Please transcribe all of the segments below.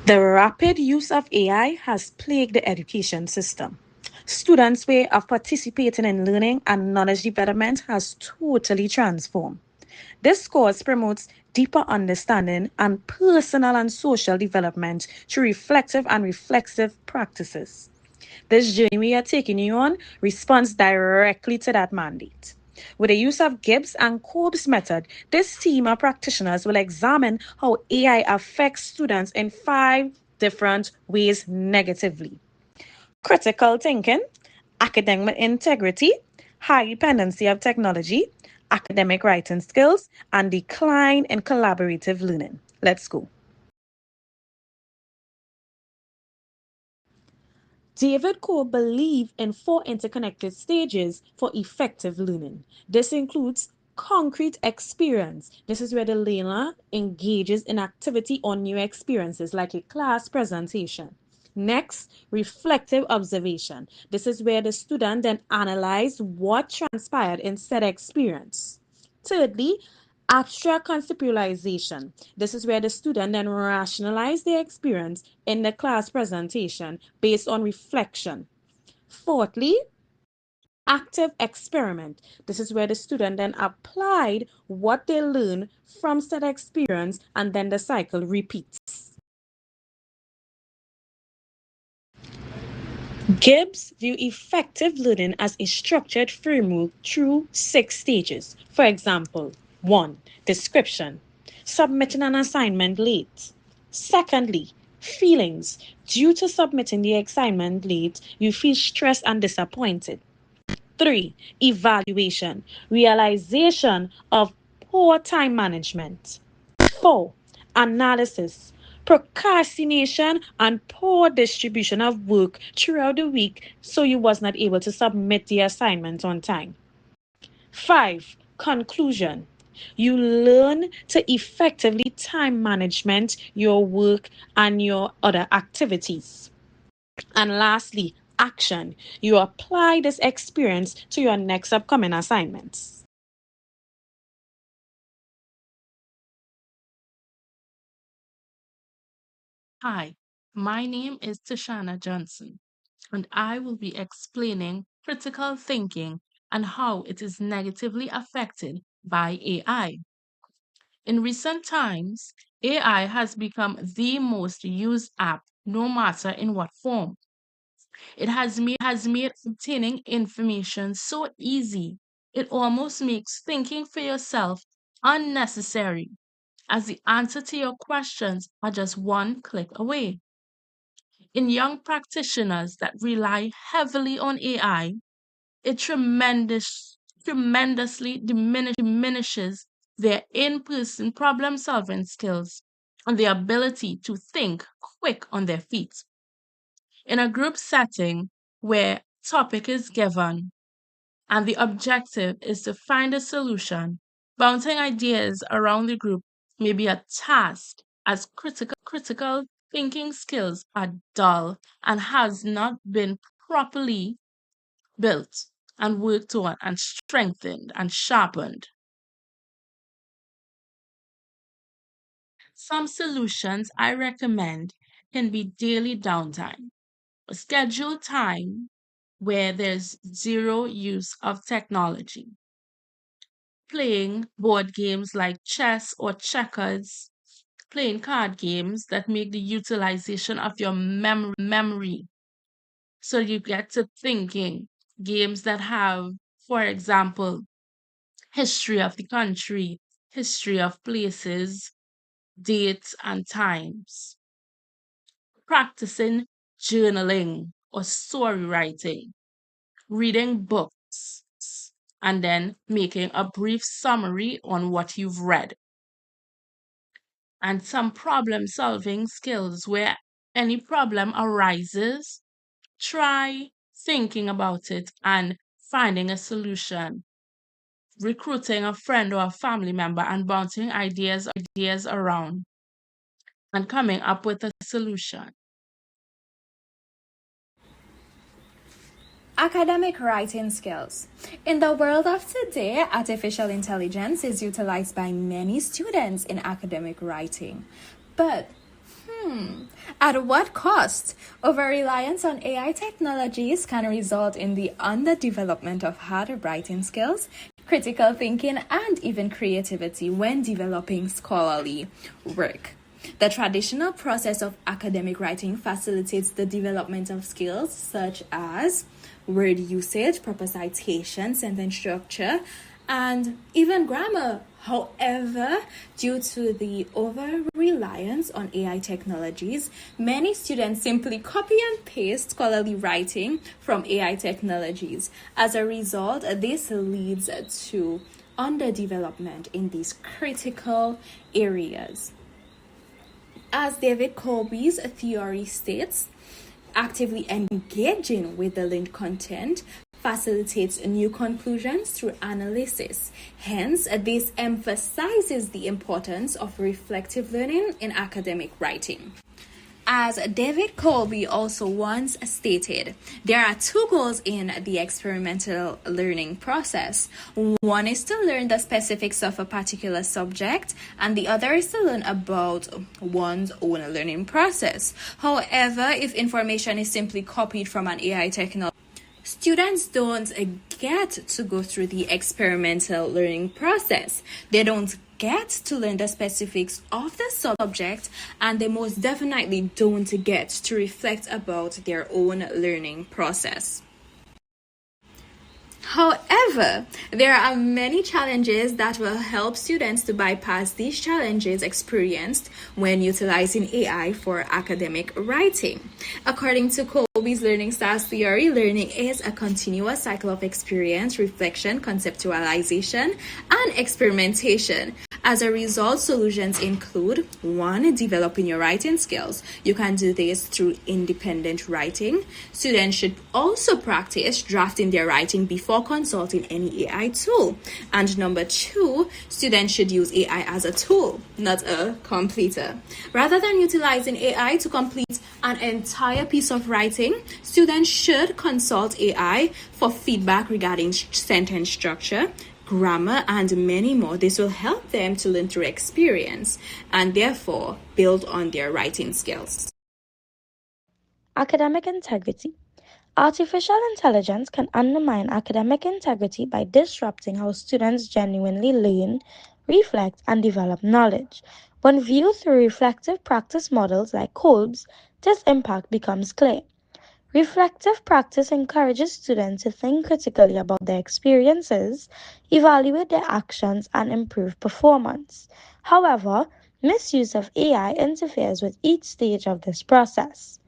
The rapid use of AI has plagued the education system. Students' way of participating in learning and knowledge development has totally transformed. This course promotes deeper understanding and personal and social development through reflective and reflexive practices. This journey we are taking you on responds directly to that mandate. With the use of Gibbs and Kolb's method, this team of practitioners will examine how AI affects students in 5 different ways negatively: critical thinking, academic integrity, high dependency of technology, academic writing skills, and decline in collaborative learning. Let's go. David Coe believed in 4 interconnected stages for effective learning. This includes concrete experience. This is where the learner engages in activity or new experiences like a class presentation. Next, reflective observation. This is where the student then analyzes what transpired in said experience. Thirdly, abstract conceptualization. This is where the student then rationalize their experience in the class presentation based on reflection. Fourthly, active experiment. This is where the student then applied what they learned from said experience and then the cycle repeats. Gibbs view effective learning as a structured framework through 6 stages. For example, 1. Description. Submitting an assignment late. Secondly, feelings. Due to submitting the assignment late, you feel stressed and disappointed. 3. Evaluation. Realization of poor time management. 4. Analysis. Procrastination and poor distribution of work throughout the week so you was not able to submit the assignment on time. 5. Conclusion. You learn to effectively time management your work and your other activities. And lastly, action. You apply this experience to your next upcoming assignments. Hi, my name is Tashana Johnson, and I will be explaining critical thinking and how it is negatively affected by AI. In recent times, AI has become the most used app, no matter in what form. It has made obtaining information so easy, it almost makes thinking for yourself unnecessary, as the answer to your questions are just one click away. In young practitioners that rely heavily on AI, it tremendously diminishes their in-person problem-solving skills and the ability to think quick on their feet. In a group setting where topic is given and the objective is to find a solution, bouncing ideas around the group may be a task as critical thinking skills are dull and has not been properly built and worked on and strengthened and sharpened. Some solutions I recommend can be daily downtime, a scheduled time where there's zero use of technology, playing board games like chess or checkers, playing card games that make the utilization of your memory so you get to thinking, games that have, for example, history of the country, history of places, dates, and times. Practicing journaling or story writing, reading books, and then making a brief summary on what you've read. And some problem solving skills where any problem arises, try thinking about it and finding a solution, recruiting a friend or a family member and bouncing ideas around and coming up with a solution. Academic writing skills. In the world of today, artificial intelligence is utilized by many students in academic writing. But At what cost? Over-reliance on AI technologies can result in the underdevelopment of hard writing skills, critical thinking, and even creativity when developing scholarly work. The traditional process of academic writing facilitates the development of skills such as word usage, proper citation, sentence structure, and even grammar. However, due to the over reliance on AI technologies, many students simply copy and paste scholarly writing from AI technologies. As a result, this leads to underdevelopment in these critical areas. As David Colby's theory states, actively engaging with the learned content facilitates new conclusions through analysis. Hence, this emphasizes the importance of reflective learning in academic writing. As David Colby also once stated, there are two goals in the experimental learning process. One is to learn the specifics of a particular subject, and the other is to learn about one's own learning process. However, if information is simply copied from an AI technology, students don't get to go through the experimental learning process. They don't get to learn the specifics of the subject, and they most definitely don't get to reflect about their own learning process. However, there are many challenges that will help students to bypass these challenges experienced when utilizing AI for academic writing. According to Colby's learning styles theory, learning is a continuous cycle of experience, reflection, conceptualization, and experimentation. As a result, solutions include 1. Developing your writing skills. You can do this through independent writing. Students should also practice drafting their writing before consulting any AI tool. And number 2, students should use AI as a tool, not a completer. Rather than utilizing AI to complete an entire piece of writing, students should consult AI for feedback regarding sentence structure, grammar, and many more. This will help them to learn through experience and therefore build on their writing skills. Academic integrity. Artificial intelligence can undermine academic integrity by disrupting how students genuinely learn, reflect, and develop knowledge. When viewed through reflective practice models like Kolb's, this impact becomes clear. Reflective practice encourages students to think critically about their experiences, evaluate their actions, and improve performance. However, misuse of AI interferes with each stage of this process.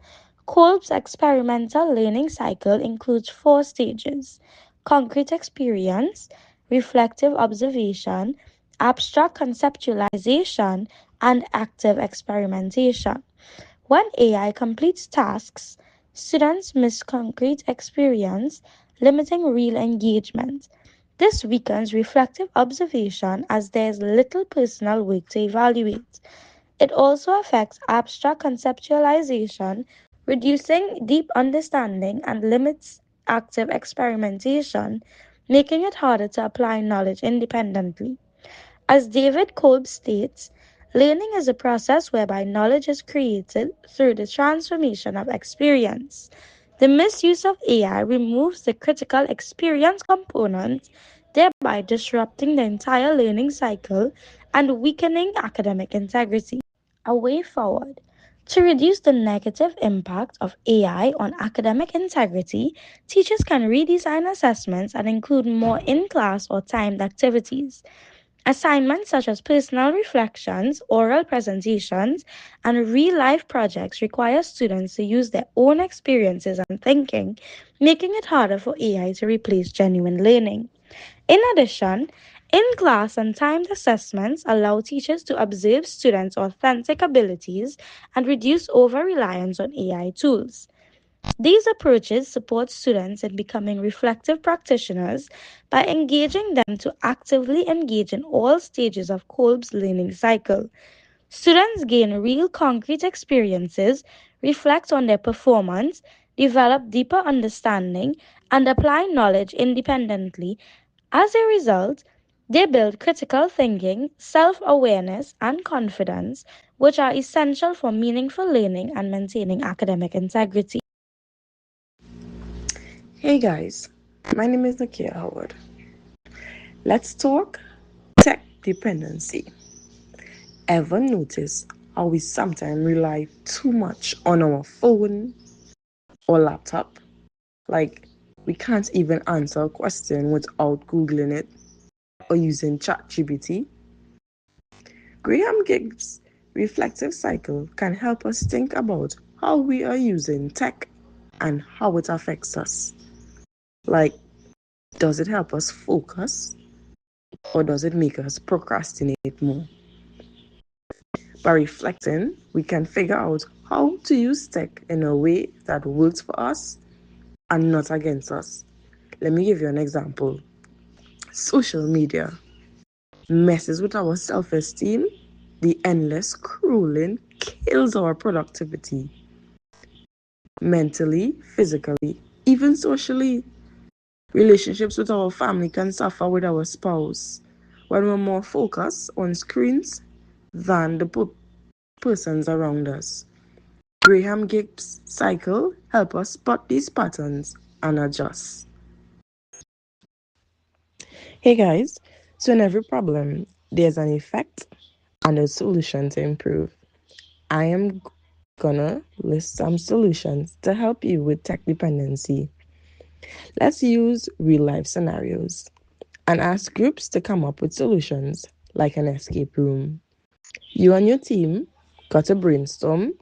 Kolb's experimental learning cycle includes 4 stages: concrete experience, reflective observation, abstract conceptualization, and active experimentation. When AI completes tasks, students miss concrete experience, limiting real engagement. This weakens reflective observation as there is little personal work to evaluate. It also affects abstract conceptualization, reducing deep understanding, and limits active experimentation, making it harder to apply knowledge independently. As David Kolb states, learning is a process whereby knowledge is created through the transformation of experience. The misuse of AI removes the critical experience component, thereby disrupting the entire learning cycle and weakening academic integrity. A way forward. To reduce the negative impact of AI on academic integrity, teachers can redesign assessments and include more in class or timed activities. Assignments such as personal reflections, oral presentations, and real life projects require students to use their own experiences and thinking, making it harder for AI to replace genuine learning. In addition, in class and timed assessments allow teachers to observe students' authentic abilities and reduce over reliance on AI tools. These approaches support students in becoming reflective practitioners by engaging them to actively engage in all stages of Kolb's learning cycle. Students gain real concrete experiences, reflect on their performance, develop deeper understanding, and apply knowledge independently. As a result, They build critical thinking, self awareness, and confidence, which are essential for meaningful learning and maintaining academic integrity. Hey guys, my name is Nakia Howard. Let's talk tech dependency. Ever notice how we sometimes rely too much on our phone or laptop? Like, we can't even answer a question without Googling it or using ChatGPT. Graham Gibbs' reflective cycle can help us think about how we are using tech and how it affects us. Like, does it help us focus or does it make us procrastinate more? By reflecting, we can figure out how to use tech in a way that works for us and not against us. Let me give you an example. Social media messes with our self esteem. The endless scrolling kills our productivity mentally, physically, even socially. Relationships with our family can suffer with our spouse when we're more focused on screens than the persons around us. Graham Gibbs' cycle help us spot these patterns and adjust. Hey guys, so in every problem, there's an effect and a solution to improve. I am gonna list some solutions to help you with tech dependency. Let's use real life scenarios and ask groups to come up with solutions like an escape room. You and your team got to brainstorm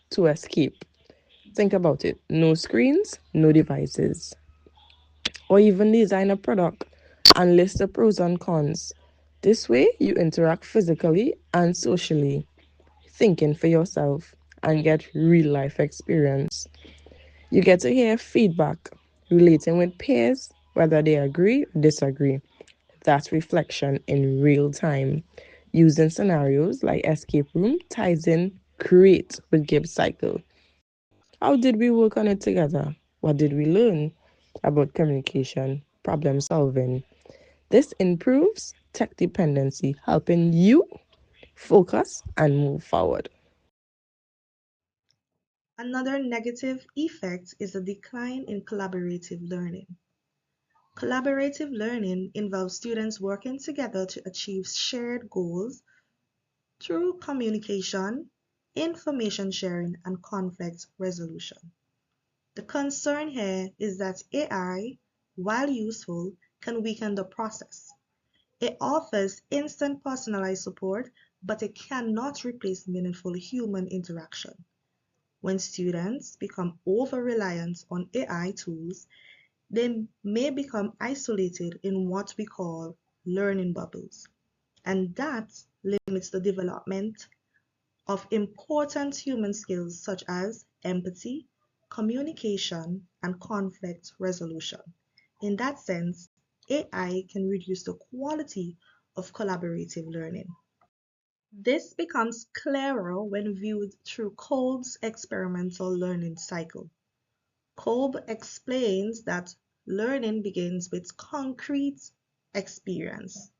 to escape. Think about it, no screens, no devices. Or even design a product and list the pros and cons. This way, you interact physically and socially, thinking for yourself and get real life experience. You get to hear feedback, relating with peers, whether they agree or disagree. That's reflection in real time. Using scenarios like escape room ties in great with Gibbs cycle. How did we work on it together? What did we learn about communication, problem solving? This improves tech dependency, helping you focus and move forward. Another negative effect is a decline in collaborative learning. Collaborative learning involves students working together to achieve shared goals through communication, information sharing, and conflict resolution. The concern here is that AI, while useful, can weaken the process. It offers instant personalized support, but it cannot replace meaningful human interaction. When students become over-reliant on AI tools, they may become isolated in what we call learning bubbles, and that limits the development of important human skills such as empathy, communication, and conflict resolution. In that sense, AI can reduce the quality of collaborative learning. This becomes clearer when viewed through Kolb's experimental learning cycle. Kolb explains that learning begins with concrete experience.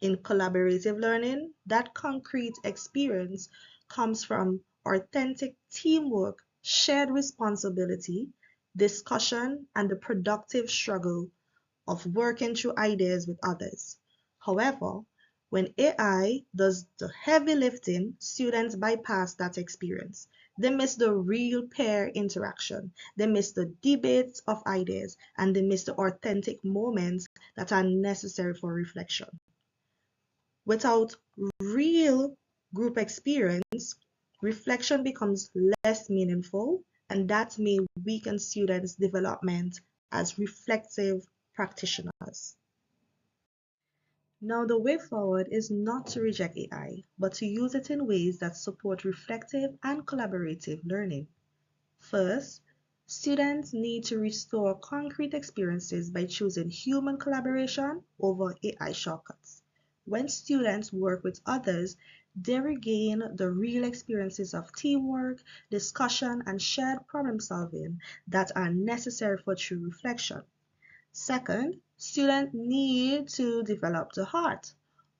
In collaborative learning, that concrete experience comes from authentic teamwork, shared responsibility, discussion, and the productive struggle of working through ideas with others. However, when AI does the heavy lifting, students bypass that experience. They miss the real pair interaction, they miss the debates of ideas, and they miss the authentic moments that are necessary for reflection. Without real group experience, reflection becomes less meaningful, and that may weaken students' development as reflective practitioners. Now, the way forward is not to reject AI, but to use it in ways that support reflective and collaborative learning. First, students need to restore concrete experiences by choosing human collaboration over AI shortcuts. When students work with others, they regain the real experiences of teamwork, discussion, and shared problem solving that are necessary for true reflection. Second, students need to develop the heart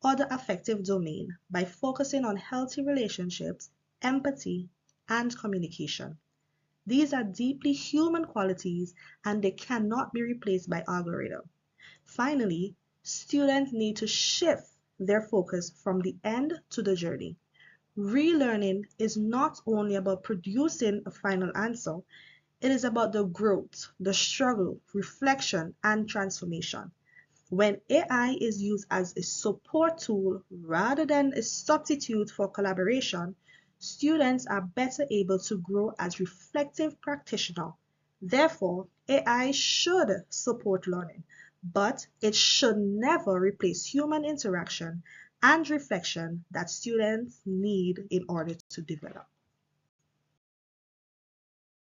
or the affective domain by focusing on healthy relationships, empathy, and communication. These are deeply human qualities and they cannot be replaced by algorithm. Finally, students need to shift their focus from the end to the journey. Relearning is not only about producing a final answer, it is about the growth, the struggle, reflection, and transformation. When AI is used as a support tool rather than a substitute for collaboration, students are better able to grow as reflective practitioners. Therefore, AI should support learning, but it should never replace human interaction and reflection that students need in order to develop.